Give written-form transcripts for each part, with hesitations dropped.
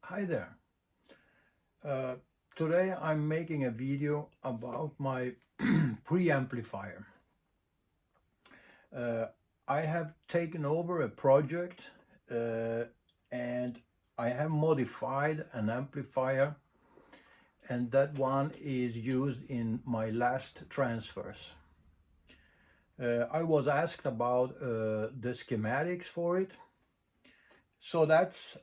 Hi there. Uh, Today I'm making a video about my preamplifier. Uh, I have taken over a project uh, and I have modified an amplifier, and that one is used in my last transfers. I was asked about the schematics for it. So that's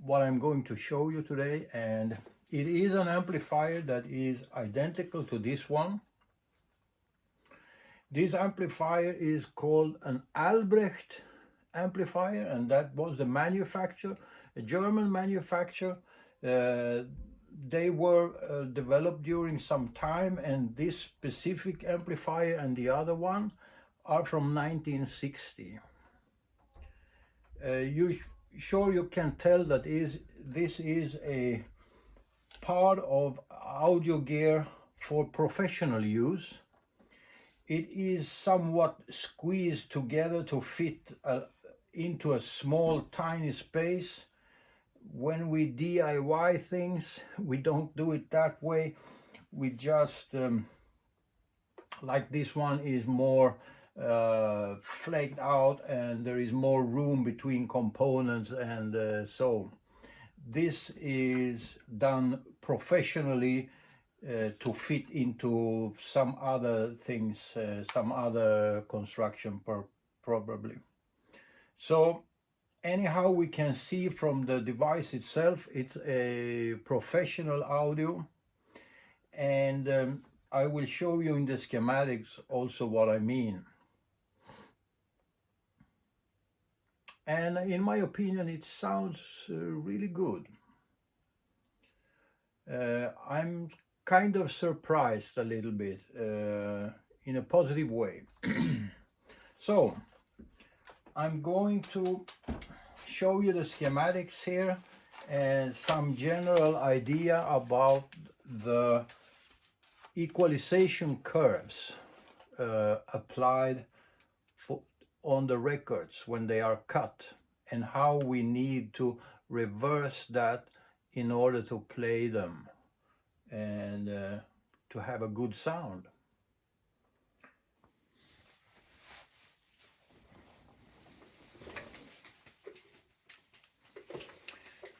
what I'm going to show you today, and it is an amplifier that is identical to this one. This amplifier is called an Albrecht amplifier, and that was the manufacturer, a German manufacturer. They were developed during some time, and this specific amplifier and the other one are from 1960. You can tell that this is a part of audio gear for professional use. It is somewhat squeezed together to fit into a small tiny space. When we DIY things, we don't do it that way. We just like this one is more flaked out, and there is more room between components, and so this is done professionally to fit into some other things, some other construction probably. So anyhow, we can see from the device itself, it's a professional audio, and I will show you in the schematics also what I mean. And in my opinion, it sounds really good. I'm kind of surprised a little bit in a positive way. So I'm going to show you the schematics here and some general idea about the equalization curves applied on the records when they are cut, and how we need to reverse that in order to play them and to have a good sound.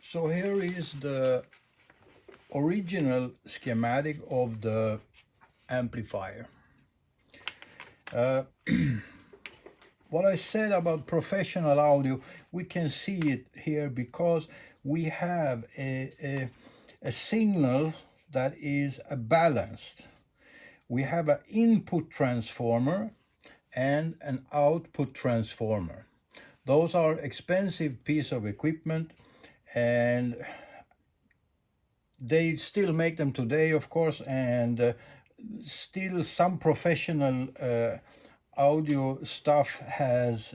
So here is the original schematic of the amplifier. What I said about professional audio, we can see it here because we have a signal that is balanced. We have an input transformer and an output transformer. Those are expensive piece of equipment, and they still make them today, of course, and still some professional audio stuff has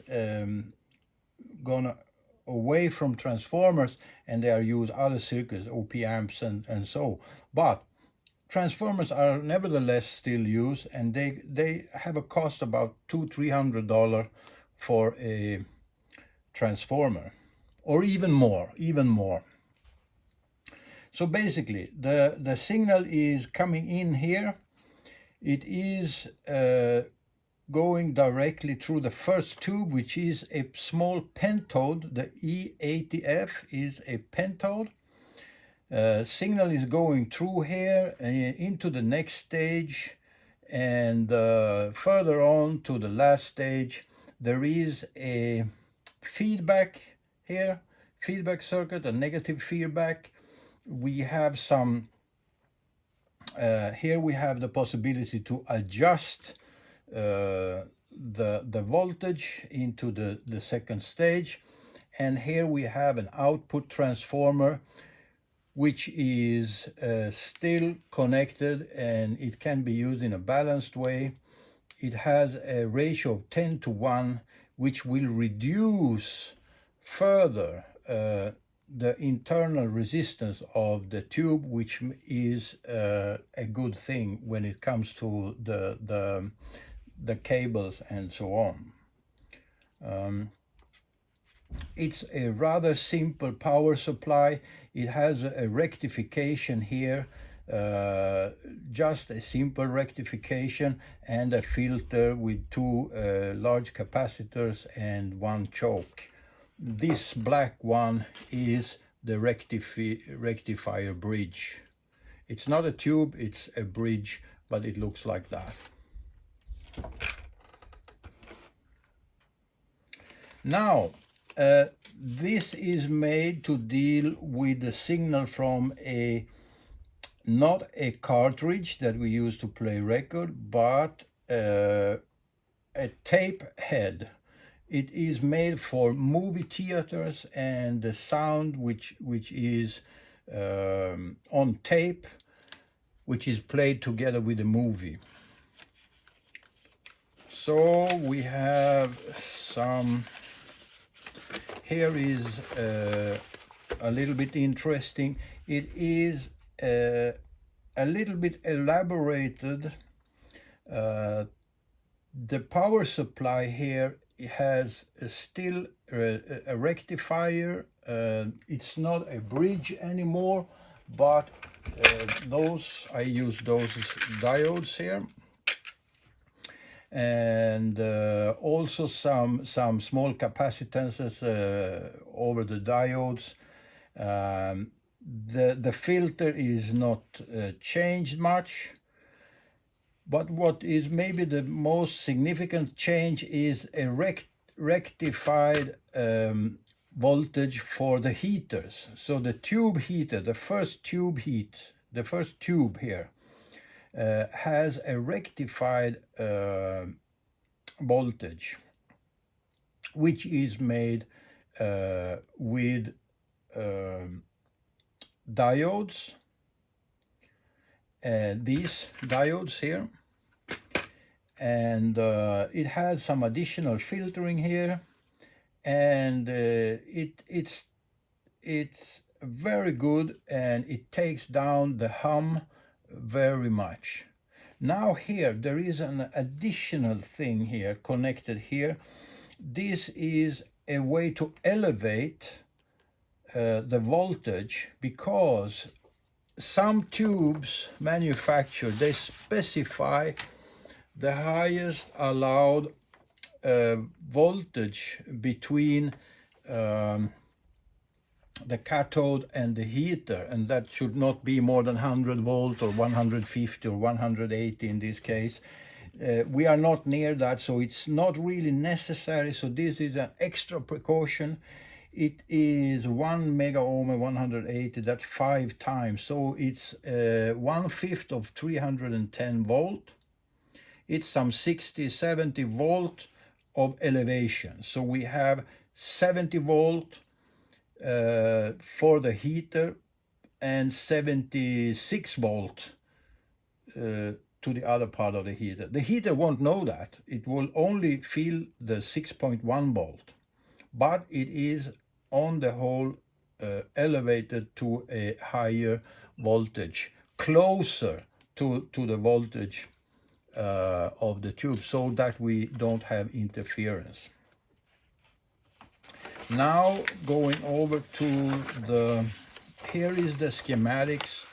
gone away from transformers, and they are used other circuits, OP amps and so. But transformers are nevertheless still used, and they have a cost about $200-300 for a transformer, or even more. So basically, the signal is coming in here. It is going directly through the first tube, which is a small pentode. The E80F is a pentode. Signal is going through here into the next stage, and further on to the last stage. There is a feedback here, feedback circuit, a negative feedback. We have some here we have the possibility to adjust the voltage into the second stage, and here we have an output transformer which is still connected, and it can be used in a balanced way. It has a ratio of 10:1, which will reduce further the internal resistance of the tube, which is a good thing when it comes to the cables and so on. It's a rather simple power supply. It has a rectification here, just a simple rectification, and a filter with two large capacitors and one choke. This black one is the rectifier bridge. It's not a tube, it's a bridge, but it looks like that. Now, this is made to deal with the signal from not a cartridge that we use to play record, but a tape head. It is made for movie theaters, and the sound which is on tape, which is played together with the movie. So we have some, here is a little bit interesting. It is a little bit elaborated. The power supply here has still a rectifier. It's not a bridge anymore, but I use those diodes here, and also some small capacitances over the diodes. The filter is not changed much, but what is maybe the most significant change is a rectified voltage for the heaters. So the tube heater, the first tube here, has a rectified voltage, which is made with diodes, these diodes here, and it has some additional filtering here, and it's very good, and it takes down the hum very much. Now here there is an additional thing here connected here. This is a way to elevate the voltage, because some tubes manufactured, they specify the highest allowed voltage between the cathode and the heater, and that should not be more than 100 volt or 150 or 180 in this case. We are not near that, so it's not really necessary. So this is an extra precaution. It is 1 mega ohm and 180, that's 5 times. So it's 1/5 of 310 volt. It's some 60-70 volt of elevation. So we have 70 volt for the heater and 76 volt to the other part of the heater. The heater won't know that. It will only feel the 6.1 volt, but it is on the whole elevated to a higher voltage, closer to the voltage of the tube, so that we don't have interference. Now going over to here is the schematics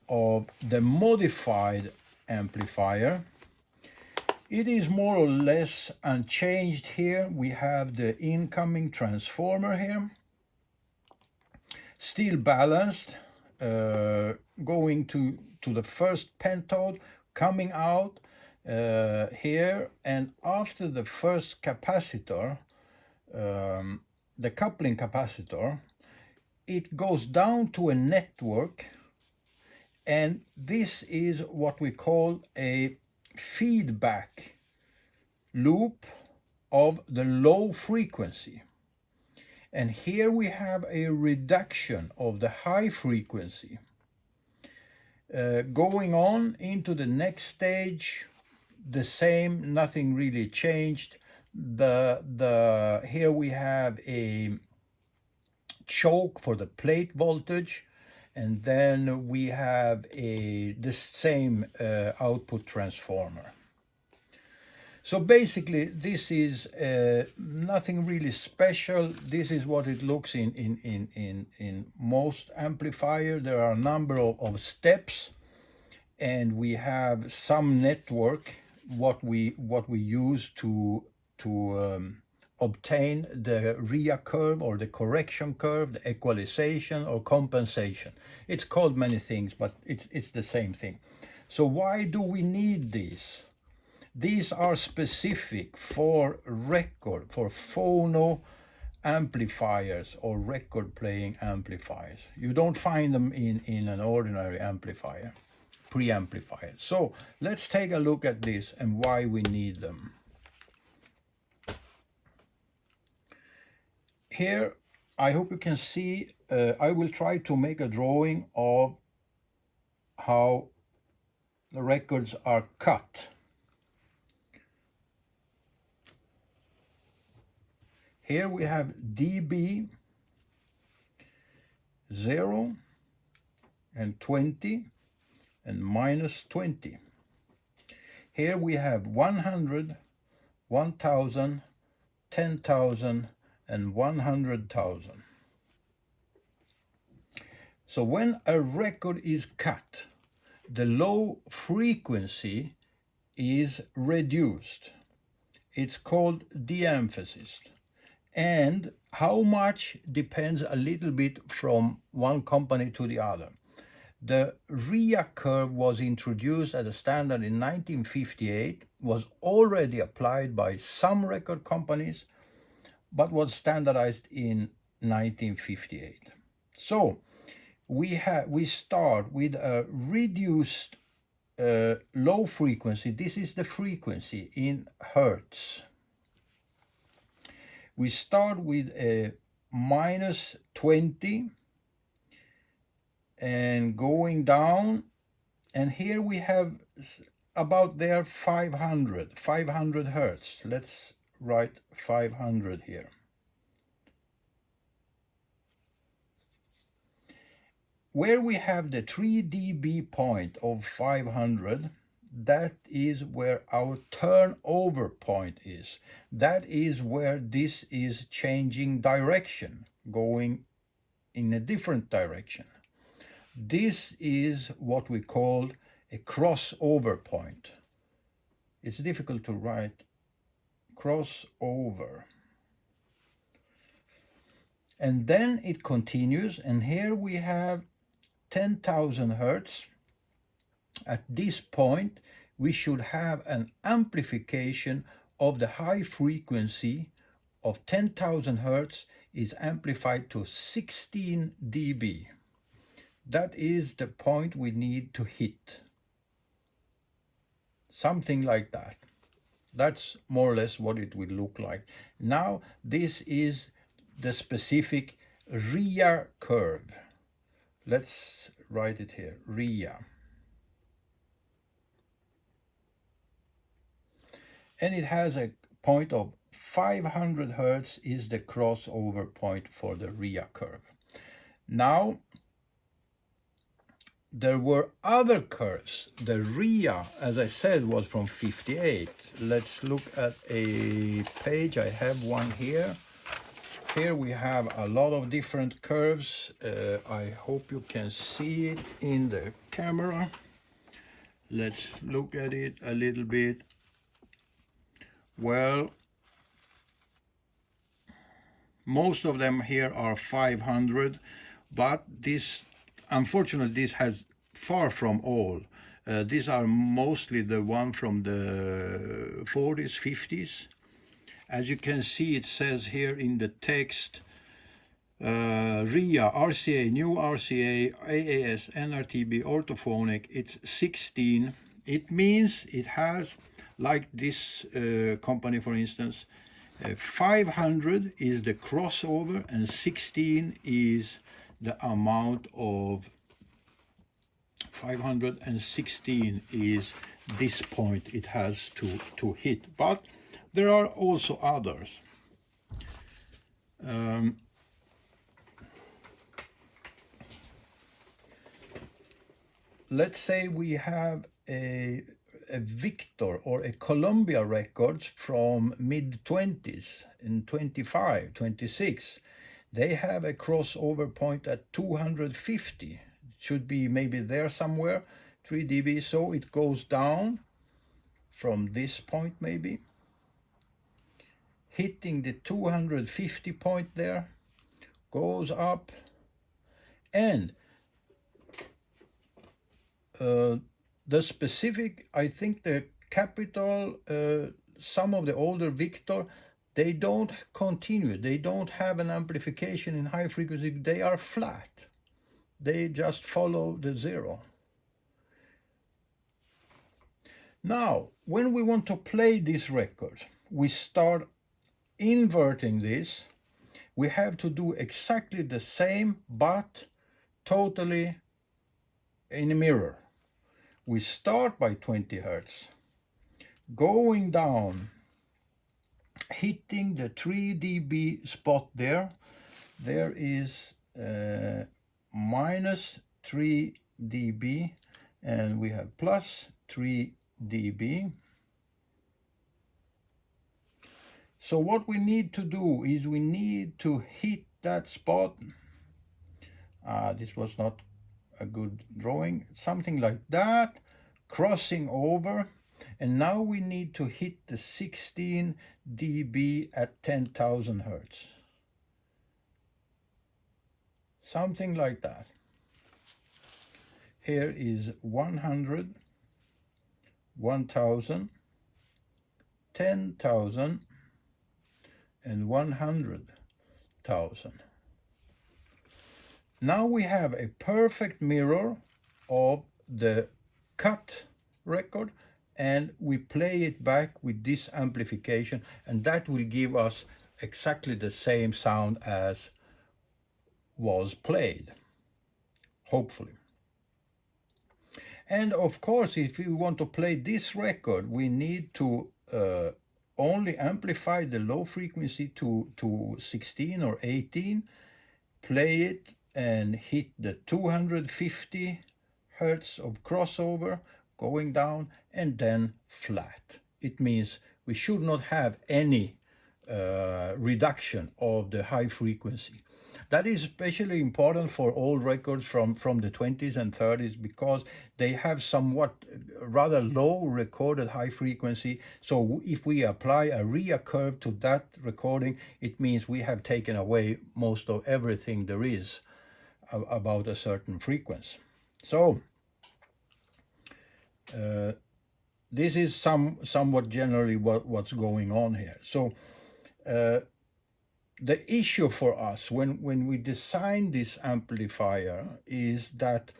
of the modified amplifier. It is more or less unchanged here. We have the incoming transformer here, still balanced, going to the first pentode, coming out here, and after the first capacitor, the coupling capacitor, it goes down to a network, and this is what we call a feedback loop of the low frequency. And here we have a reduction of the high frequency. Going on into the next stage, the same, nothing really changed. Here we have a choke for the plate voltage, and then we have the same output transformer. So basically, this is nothing really special. This is what it looks in most amplifier. There are a number of steps, and we have some network what we use to obtain the RIAA curve or the correction curve, the equalization or compensation. It's called many things, but it's the same thing. So why do we need these? These are specific for record, for phono amplifiers or record playing amplifiers. You don't find them in an ordinary amplifier, preamplifier. So let's take a look at this and why we need them. Here, I hope you can see, I will try to make a drawing of how the records are cut. Here we have dB 0 and 20 and minus 20. Here we have 100, 1000, 10,000 and 100,000. So when a record is cut, the low frequency is reduced. It's called de-emphasis. And how much depends a little bit from one company to the other. The RIAA curve was introduced as a standard in 1958, was already applied by some record companies, but was standardized in 1958. So we start with a reduced low frequency. This is the frequency in hertz. We start with a minus 20 and going down, and here we have about there 500 hertz. Let's write 500 here. Where we have the 3 dB point of 500, that is where our turnover point is. That is where this is changing direction, going in a different direction. This is what we call a crossover point. It's difficult to write crossover. And then it continues, and here we have 10,000 hertz. At this point, we should have an amplification of the high frequency of 10,000 hertz is amplified to 16 dB. That is the point we need to hit. Something like that. That's more or less what it will look like. Now, this is the specific RIAA curve. Let's write it here, RIAA. And it has a point of 500 hertz is the crossover point for the RIAA curve. Now, there were other curves. The RIAA, as I said, was from 58. Let's look at a page. I have one here. Here we have a lot of different curves. I hope you can see it in the camera. Let's look at it a little bit. Well, most of them here are 500, but this, unfortunately, this has far from all. These are mostly the one from the 40s, 50s. As you can see, it says here in the text, RIAA, RCA, new RCA, AAS, NRTB, orthophonic, it's 16. It means it has, like this company, for instance, 500 is the crossover and 16 is the amount of 516 is this point it has to hit. But there are also others. Let's say we have a a Victor or a Columbia records from mid-20s, in 25, 26. They have a crossover point at 250. It should be maybe there somewhere, 3 dB. So it goes down from this point maybe, hitting the 250 point there, goes up, and the specific, I think the capital, some of the older Victor, they don't continue. They don't have an amplification in high frequency. They are flat. They just follow the zero. Now, when we want to play this record, we start inverting this. We have to do exactly the same, but totally in a mirror. We start by 20 Hertz, going down, hitting the 3 dB spot there. There is minus 3 dB, and we have plus 3 dB. So what we need to do is we need to hit that spot. This was not a good drawing, something like that, crossing over, and now we need to hit the 16 dB at 10,000 Hertz. Something like that. Here is 100, 1000, 10,000, and 100,000. Now we have a perfect mirror of the cut record, and we play it back with this amplification, and that will give us exactly the same sound as was played, hopefully. And of course, if we want to play this record, we need to only amplify the low frequency to 16 or 18, play it and hit the 250 Hertz of crossover, going down, and then flat. It means we should not have any reduction of the high frequency. That is especially important for old records from the 20s and 30s, because they have somewhat rather low recorded high frequency. So if we apply a RIAA curve to that recording, it means we have taken away most of everything there is about a certain frequency. So this is somewhat generally what's going on here. So the issue for us when we design this amplifier is that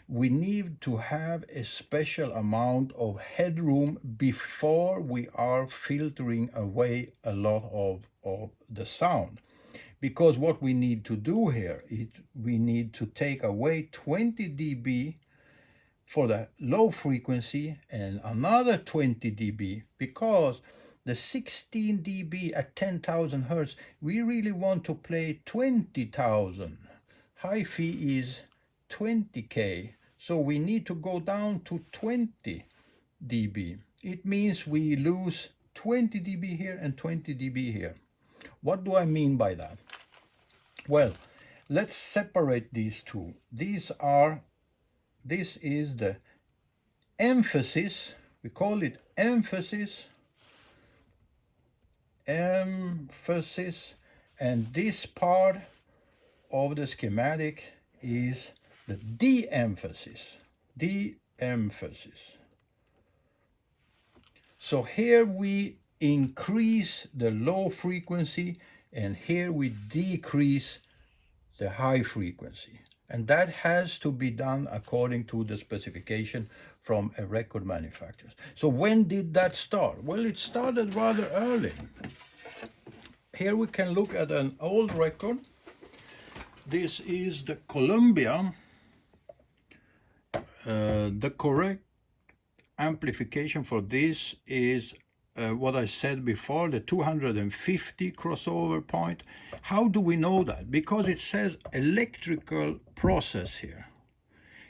we need to have a special amount of headroom before we are filtering away a lot of the sound. Because what we need to do here is we need to take away 20 dB for the low frequency and another 20 dB, because the 16 dB at 10,000 Hertz, we really want to play 20,000. High fee is 20K, so we need to go down to 20 dB. It means we lose 20 dB here and 20 dB here. What do I mean by that? Well, let's separate these two. This is the emphasis, we call it emphasis, and this part of the schematic is the de-emphasis. So here we increase the low frequency, and here we decrease the high frequency. And that has to be done according to the specification from a record manufacturer. So when did that start? Well, it started rather early. Here we can look at an old record. This is the Columbia. The correct amplification for this is what I said before, the 250 crossover point. How do we know that? Because it says electrical process here.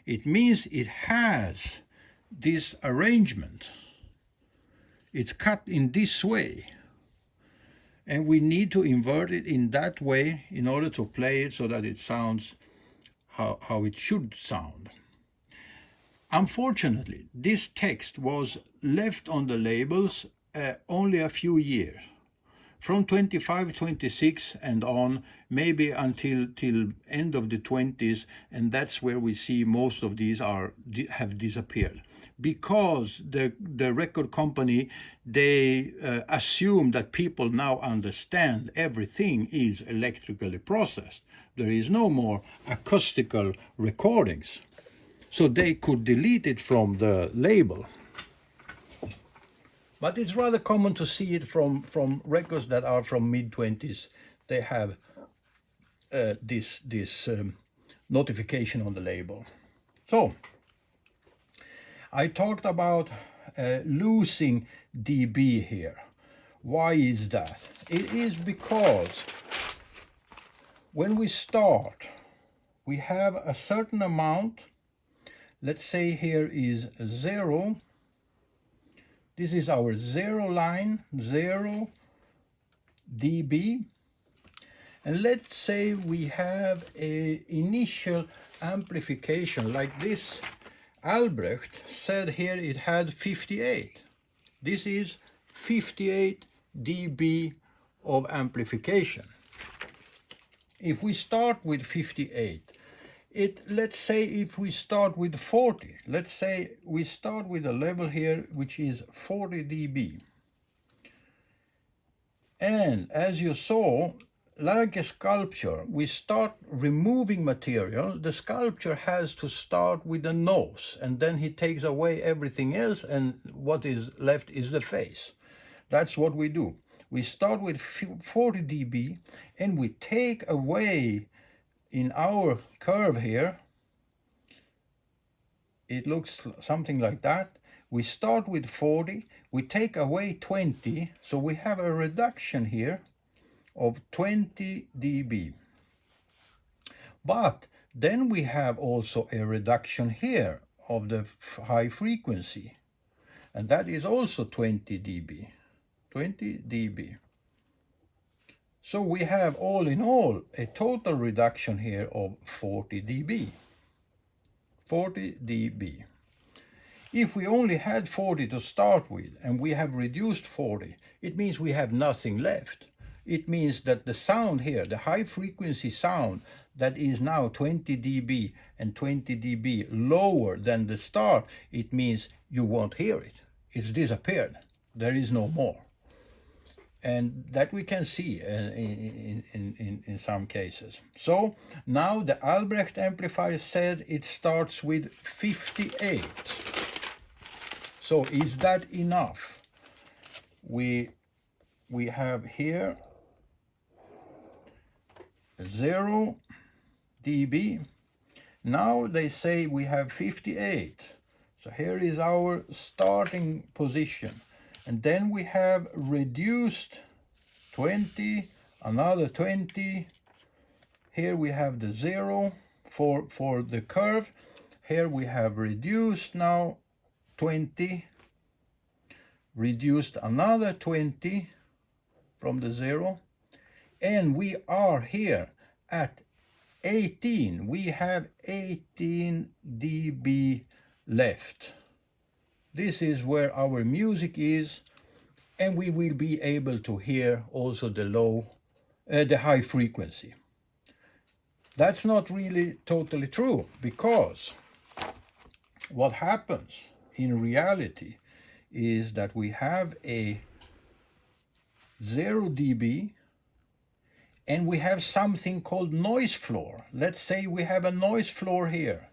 It means it has this arrangement. It's cut in this way. And we need to invert it in that way in order to play it so that it sounds how it should sound. Unfortunately, this text was left on the labels only a few years. From 25, 26 and on, maybe until end of the 20s, and that's where we see most of these have disappeared. Because the record company, they assume that people now understand everything is electrically processed. There is no more acoustical recordings. So they could delete it from the label. But it's rather common to see it from records that are from mid-20s. They have this notification on the label. So I talked about losing dB here. Why is that? It is because when we start, we have a certain amount. Let's say here is 0. This is our 0 line, 0 dB. And let's say we have an initial amplification like this. Albrecht said here it had 58. This is 58 dB of amplification. If we start with 58, let's say if we start with 40, let's say we start with a level here which is 40 dB. And as you saw, like a sculpture, we start removing material. The sculpture has to start with the nose, and then he takes away everything else, and what is left is the face. That's what we do. We start with 40 dB, and we take away, in our curve here, it looks something like that. We start with 40, we take away 20, so we have a reduction here of 20 dB. But then we have also a reduction here of the high frequency, and that is also 20 dB. 20 dB. So we have all in all a total reduction here of 40 dB. 40 dB. If we only had 40 to start with and we have reduced 40, it means we have nothing left. It means that the sound here, the high frequency sound that is now 20 dB and 20 dB lower than the start, it means you won't hear it. It's disappeared. There is no more. And that we can see in some cases. So now the Albrecht amplifier says it starts with 58. So is that enough? We have here 0 dB. Now they say we have 58. So here is our starting position. And then we have reduced 20, another 20. Here we have the 0 for the curve. Here we have reduced now 20, reduced another 20 from the 0. And we are here at 18. We have 18 dB left. This is where our music is, and we will be able to hear also the high frequency. That's not really totally true, because what happens in reality is that we have a 0 dB and we have something called noise floor. Let's say we have a noise floor here,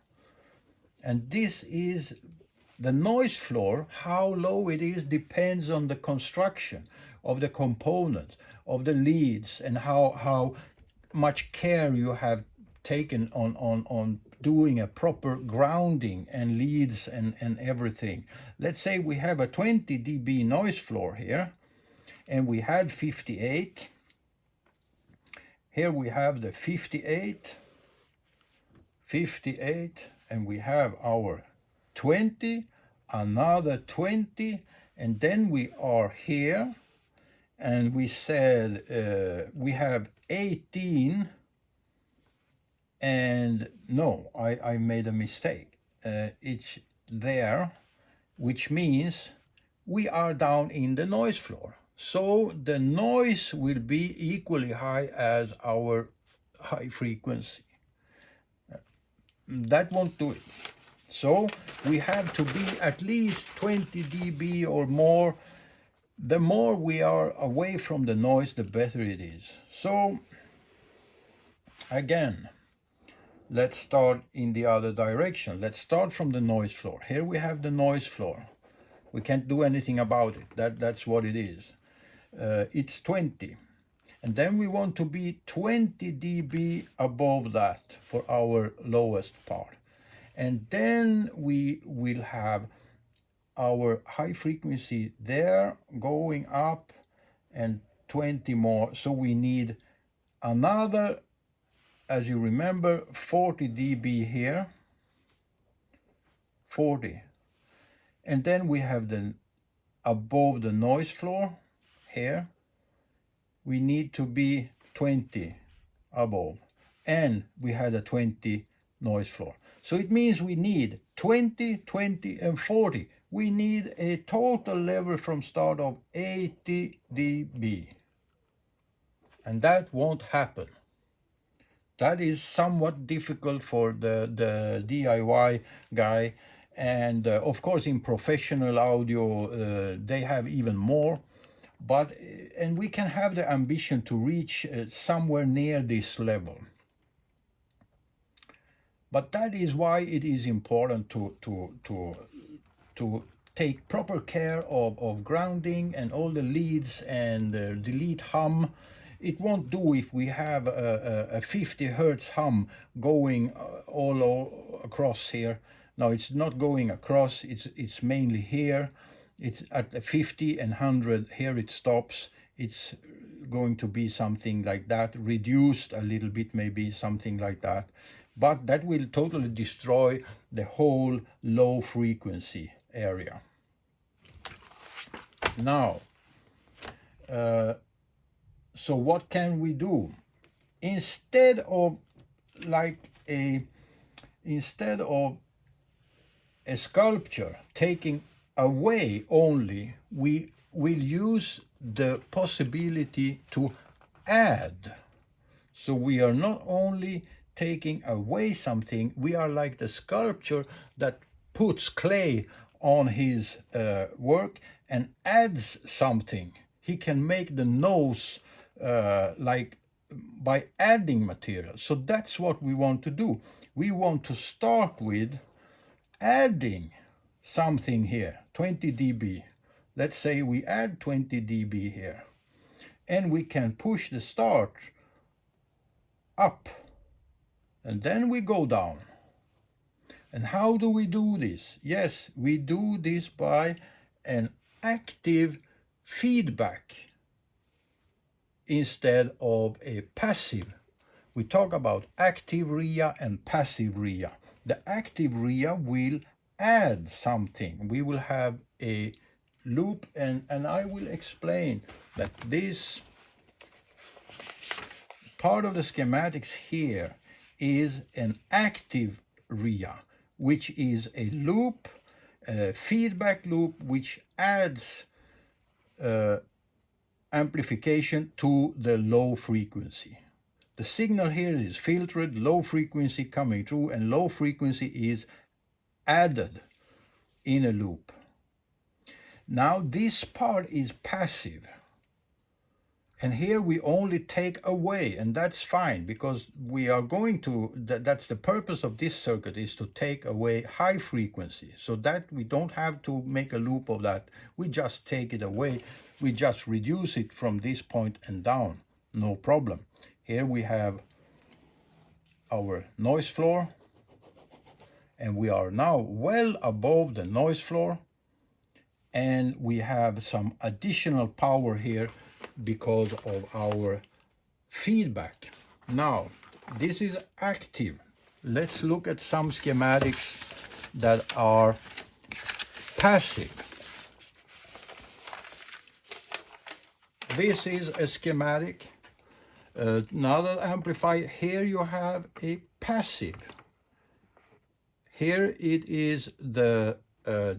and this is the noise floor. How low it is depends on the construction of the components, of the leads, and how much care you have taken on doing a proper grounding and leads and everything. Let's say we have a 20 dB noise floor here, and we had 58. Here we have the 58, and we have our 20, another 20, And then we are here, and we said we have 18, and no, I made a mistake. It's there, which means we are down in the noise floor. So the noise will be equally high as our high frequency. That won't do it. So we have to be at least 20 dB or more. The more we are away from the noise, the better it is. So again, let's start in the other direction. Let's start from the noise floor. Here we have the noise floor. We can't do anything about it. That's what it is. It's 20. And then we want to be 20 dB above that for our lowest part. And then we will have our high frequency there going up and 20 more. So we need another, as you remember, 40 dB here, 40. And then we have the above the noise floor here. We need to be 20 above, and we had a 20 noise floor. So it means we need 20, 20, and 40. We need a total level from start of 80 dB. And that won't happen. That is somewhat difficult for the DIY guy. And of course, in professional audio, they have even more. But, and we can have the ambition to reach somewhere near this level. But that is why it is important to take proper care of grounding and all the leads and delete hum. It won't do if we have a 50 hertz hum going all across here. Now it's not going across, it's mainly here. It's at the 50 and 100, here it stops. It's going to be something like that, reduced a little bit, maybe something like that. But that will totally destroy the whole low frequency area. Now, so what can we do? Instead of a sculpture taking away only, we will use the possibility to add. So we are not only taking away something, we are like the sculpture that puts clay on his work and adds something. He can make the nose like by adding material. So that's what we want to do. We want to start with adding something here, 20 dB. Let's say we add 20 dB here, and we can push the start up, and then we go down. And how do we do this? Yes, we do this by an active feedback instead of a passive. We talk about active RIAA and passive RIAA. The active RIAA will add something. We will have a loop, and I will explain that this part of the schematics here is an active RIAA, which is a loop, a feedback loop, which adds amplification to the low frequency. The signal here is filtered, low frequency coming through, and low frequency is added in a loop. Now this part is passive, and here we only take away, and that's fine, because we are going to, that's the purpose of this circuit, is to take away high frequency, so that we don't have to make a loop of that. We just take it away, we just reduce it from this point and down, no problem. Here we have our noise floor, and we are now well above the noise floor, and we have some additional power here because of our feedback. Now, this is active. Let's look at some schematics that are passive. This is a schematic. Another amplifier. Here you have a passive. Here it is the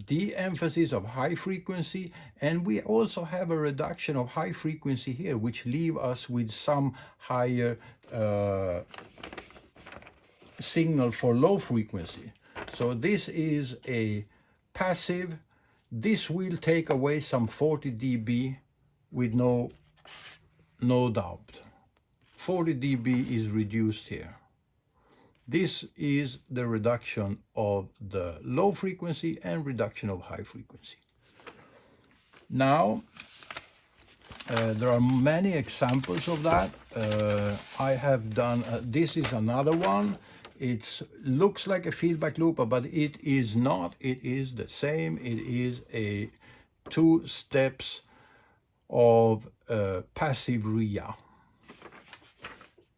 de-emphasis of high frequency, and we also have a reduction of high frequency here, which leave us with some higher signal for low frequency. So this is a passive. This will take away some 40 dB with no doubt. 40 dB is reduced here. This is the reduction of the low frequency and reduction of high frequency. Now, there are many examples of that. I have done, this is another one. It looks like a feedback loop, but it is not. It is the same. It is a 2 steps of passive RIAA.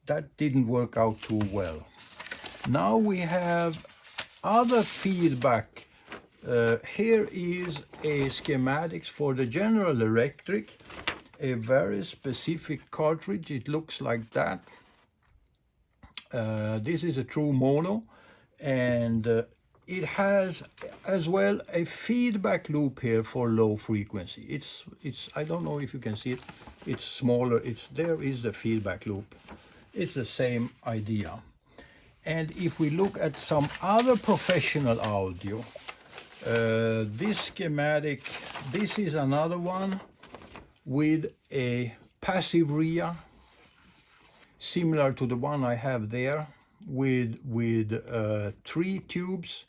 That didn't work out too well. Now we have other feedback. Here is a schematics for the General Electric, a very specific cartridge. It looks like that. This is a true mono, and it has as well a feedback loop here for low frequency. It's I don't know if you can see it. It's smaller. There is the feedback loop. It's the same idea. And if we look at some other professional audio, this schematic, this is another one with a passive RIAA, similar to the one I have there, with 3 tubes.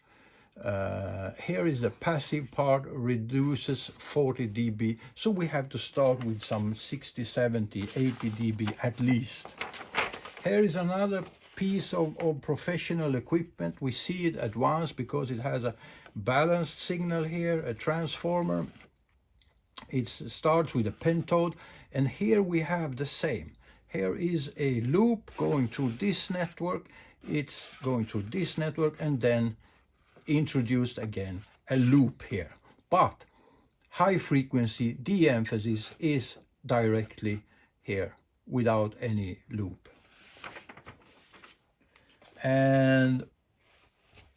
Here is the passive part, reduces 40 dB. So we have to start with some 60, 70, 80 dB at least. Here is another piece of professional equipment. We see it at once because it has a balanced signal here, a transformer. It starts with a pentode, and here we have the same. Here is a loop going through this network. It's going through this network, and then introduced again a loop here. But high frequency de-emphasis is directly here without any loop. And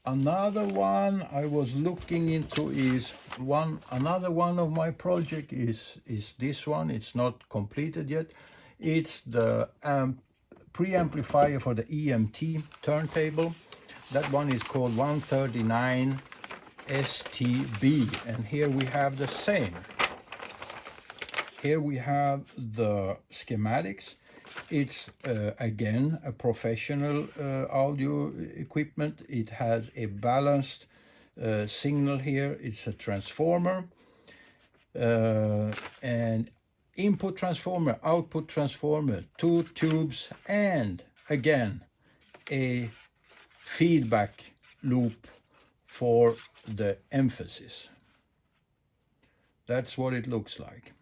another one I was looking into is another one of my project is this one. It's not completed yet. It's the preamplifier for the EMT turntable. That one is called 139 STB, and here we have the same. Here we have the schematics. It's again a professional audio equipment. It has a balanced signal here. It's a transformer, and input transformer, output transformer, 2 tubes, and again a feedback loop for the emphasis. That's what it looks like.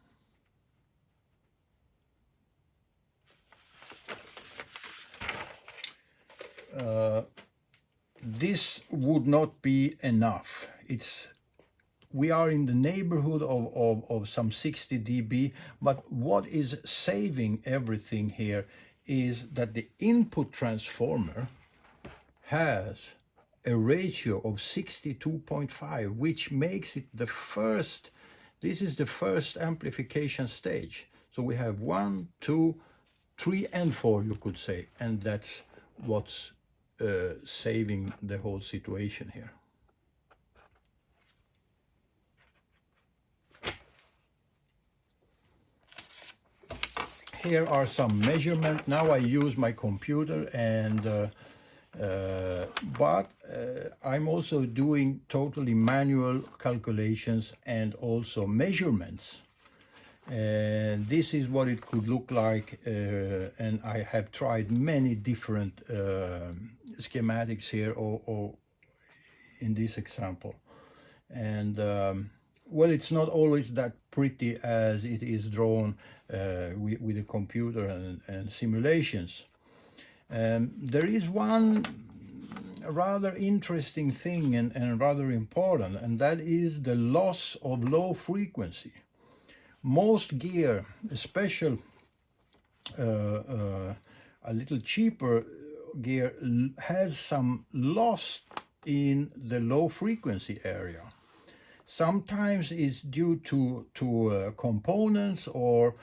This would not be enough. We are in the neighborhood of some 60 dB, but what is saving everything here is that the input transformer has a ratio of 62.5, which makes it the first, this is the first amplification stage. So we have 1, 2, 3, and 4, you could say, and that's what's saving the whole situation here. Here are some measurements. Now I use my computer, and but I'm also doing totally manual calculations and also measurements. And this is what it could look like, and I have tried many different schematics here, or in this example. And well, it's not always that pretty as it is drawn with a computer and simulations. There is one rather interesting thing and rather important, and that is the loss of low frequency. Most gear, especially a little cheaper gear, has some loss in the low frequency area. Sometimes it's due to components or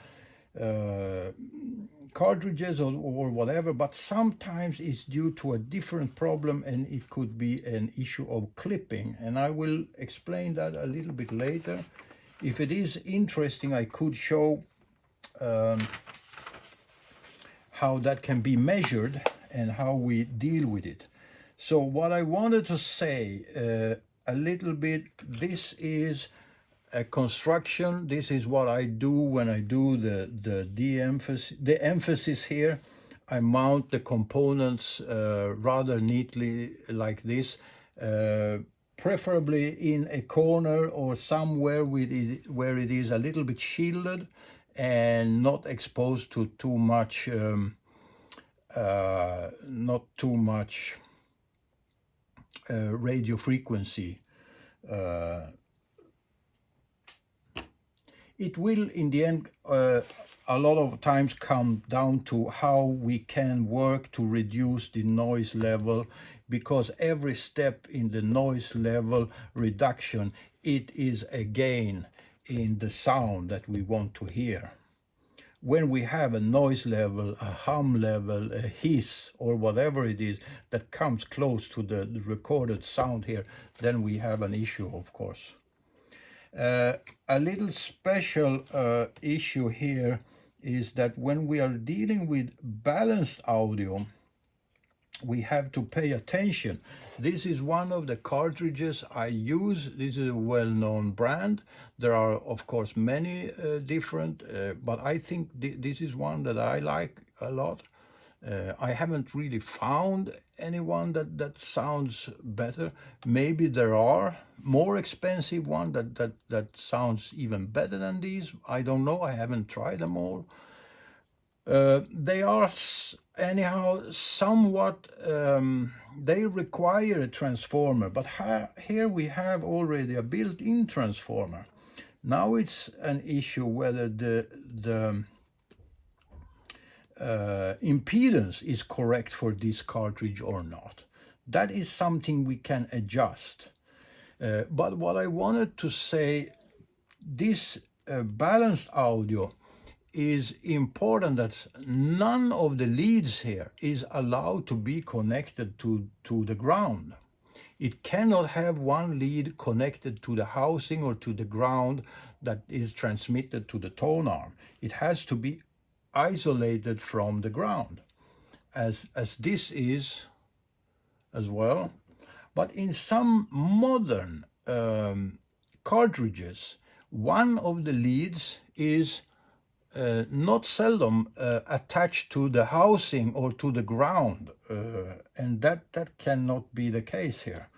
cartridges or whatever, but sometimes it's due to a different problem, and it could be an issue of clipping, and I will explain that a little bit later. If it is interesting, I could show how that can be measured and how we deal with it. So what I wanted to say a little bit, this is a construction. This is what I do when I do the emphasis here. I mount the components rather neatly like this, preferably in a corner or somewhere where it is a little bit shielded and not exposed to too much radio frequency. It will, in the end, a lot of times come down to how we can work to reduce the noise level, because every step in the noise level reduction, it is a gain in the sound that we want to hear. When we have a noise level, a hum level, a hiss, or whatever it is that comes close to the recorded sound here, then we have an issue, of course. A little special issue here is that when we are dealing with balanced audio, we have to pay attention. This is one of the cartridges I use. This is a well-known brand. There are, of course, many different, but I think this is one that I like a lot. I haven't really found anyone that sounds better. Maybe there are more expensive one that sounds even better than these. I don't know. I haven't tried them all. They are anyhow somewhat, they require a transformer, but here we have already a built-in transformer. Now it's an issue whether the impedance is correct for this cartridge or not. That is something we can adjust. But what I wanted to say, this balanced audio is important, that none of the leads here is allowed to be connected to the ground. It cannot have one lead connected to the housing or to the ground that is transmitted to the tone arm. It has to be isolated from the ground, as this is as well. But in some modern cartridges, one of the leads is not seldom attached to the housing or to the ground, and that cannot be the case here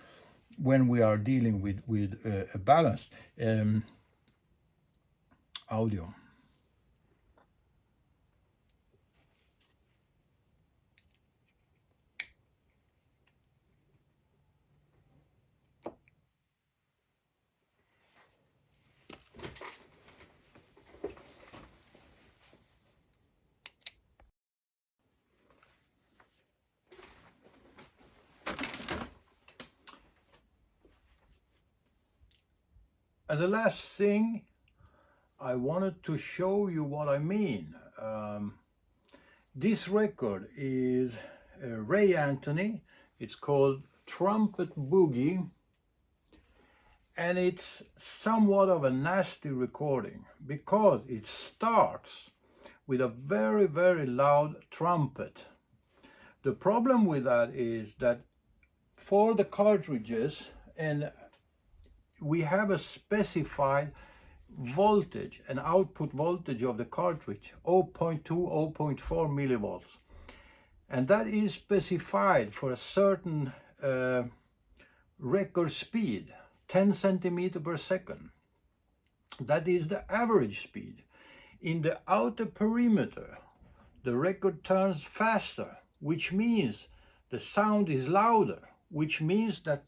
when we are dealing with a balanced audio. And the last thing, I wanted to show you what I mean. This record is Ray Anthony. It's called Trumpet Boogie, and it's somewhat of a nasty recording because it starts with a very, very loud trumpet. The problem with that is that for the cartridges, and we have a specified voltage, an output voltage of the cartridge, 0.2, 0.4 millivolts. And that is specified for a certain record speed, 10 centimeters per second. That is the average speed. In the outer perimeter, the record turns faster, which means the sound is louder, which means that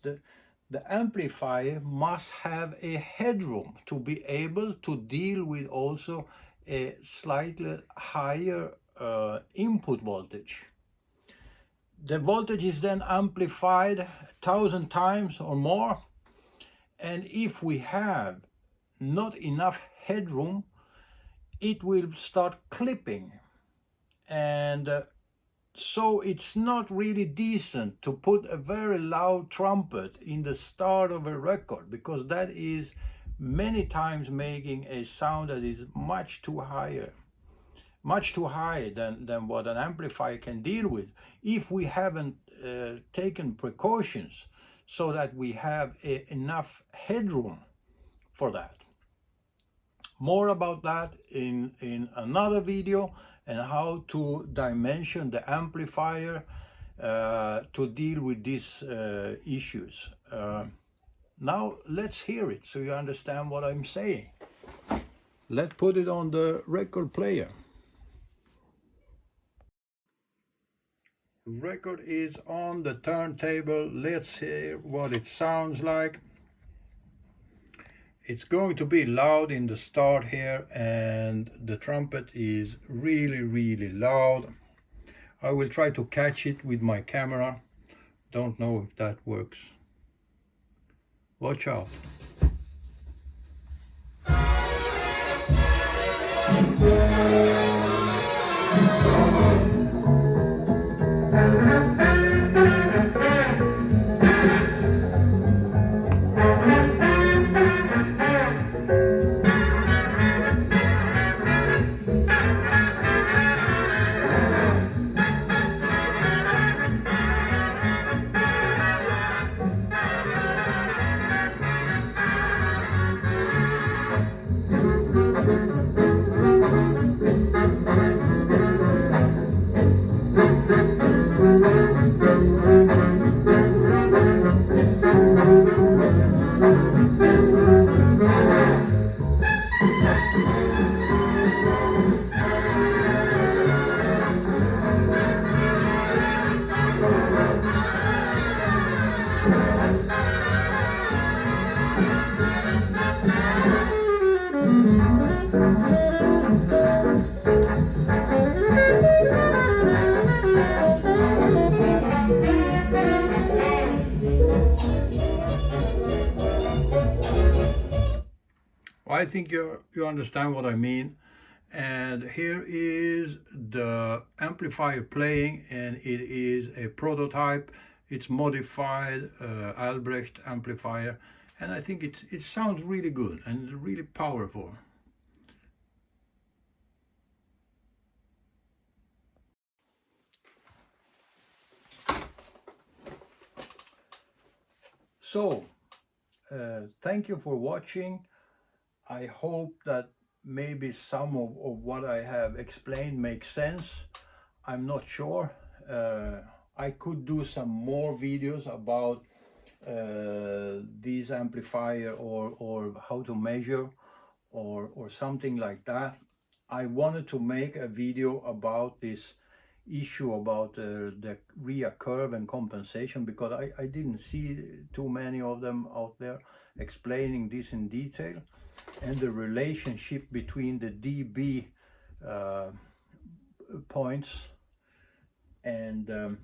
the amplifier must have a headroom to be able to deal with also a slightly higher input voltage. The voltage is then amplified 1,000 times or more, and if we have not enough headroom, it will start clipping, and so it's not really decent to put a very loud trumpet in the start of a record, because that is many times making a sound that is much too high than what an amplifier can deal with, if we haven't taken precautions so that we have enough headroom for that. More about that in another video, and how to dimension the amplifier to deal with these issues. Now let's hear it so you understand what I'm saying. Let's put it on the record player. Record is on the turntable. Let's hear what it sounds like. It's going to be loud in the start here, and the trumpet is really loud. I will try to catch it with my camera. Don't know if that works. Watch out. I think you understand what I mean. And here is the amplifier playing, and it is a prototype. It's modified Albrecht amplifier, and I think it sounds really good and really powerful. So thank you for watching. I hope that maybe some of what I have explained makes sense. I'm not sure. I could do some more videos about these amplifier, or how to measure, or something like that. I wanted to make a video about this issue about the RIAA curve and compensation, because I didn't see too many of them out there explaining this in detail, and the relationship between the dB points. And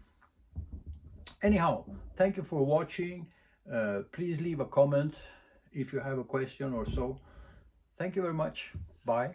anyhow, thank you for watching. Please leave a comment if you have a question or so. Thank you very much. Bye.